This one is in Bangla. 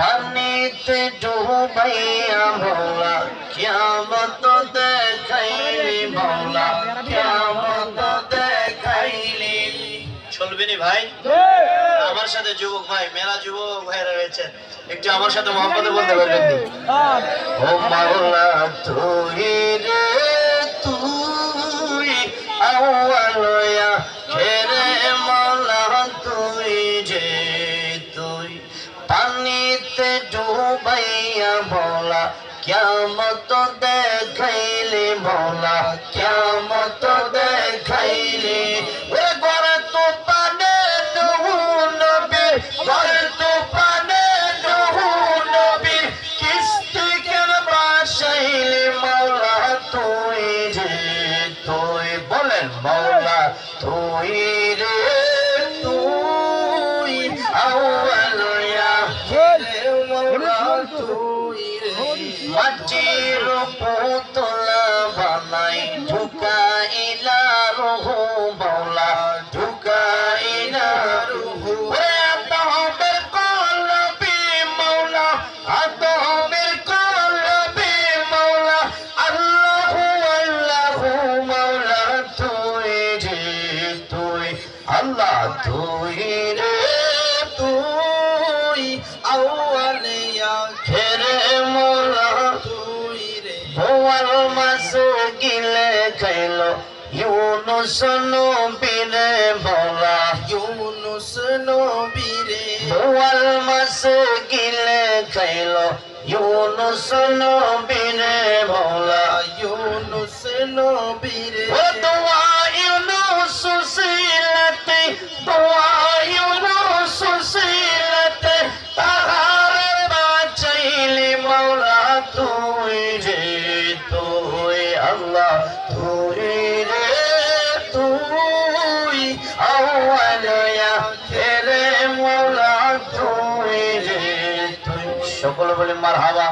পানিতে ডুবাইয়া মৌলা কিয়ামত দেখাইলি মৌলা কিয়ামত দেখাইলি। চলবে নি ভাই? আমার সাথে যুবক ভাই, মেলা যুবক ভাইরা রয়েছেন, একটু আমার সাথে মোহাম্মদে বলতে পারবেন নি? ও মাওলা তুই রে তুই আউয়ালয়া খেরে মাওলা তুই যে তুই পানিতে ডুবাইয়া মৌলা কিয়ামত দেখাইলি মৌলা কিয়ামত দেখাইলি। ওরে গড়ে তো পানে নহু নবী গড়ে তো পানে নহু নবী কিস্তি কেন বাসাইলি মৌলা তুই যে তুই। বলেন মৌলা তুই রে তুই আউয়ালয়া মৌলা তুই রে। মাটির পুতলা বানাই ঢুকাইলা রুহু মৌলা ঢুকাইলা রুহু। আদমের কলবে মৌলা আদমের কলবে মৌলা আল্লাহু আল্লাহু মৌলা তুই যে তুই আল্লাহ তুই রে তুই আউয়ালিয়া খেরে মৌলা তুই রে। বোয়াল মাছ গিলে খাইলো ইউনুস নবীরে মৌলা ইউনুস নবীরে। বোয়াল মাছ গিলে খাইলো ইউনুস নবীরে মৌলা ইউনুস নবীরে। ও দোয়া ইউনুস সিলাতে দোয়া ইউনুস সিলাতে তাহারে বাঁচাইলি মৌলা তুই যে তুই আল্লাহ তুই রে তুই আউয়ালয়া খেরে মৌলা তুই যে তুই। সকলে বলে মারহাবা।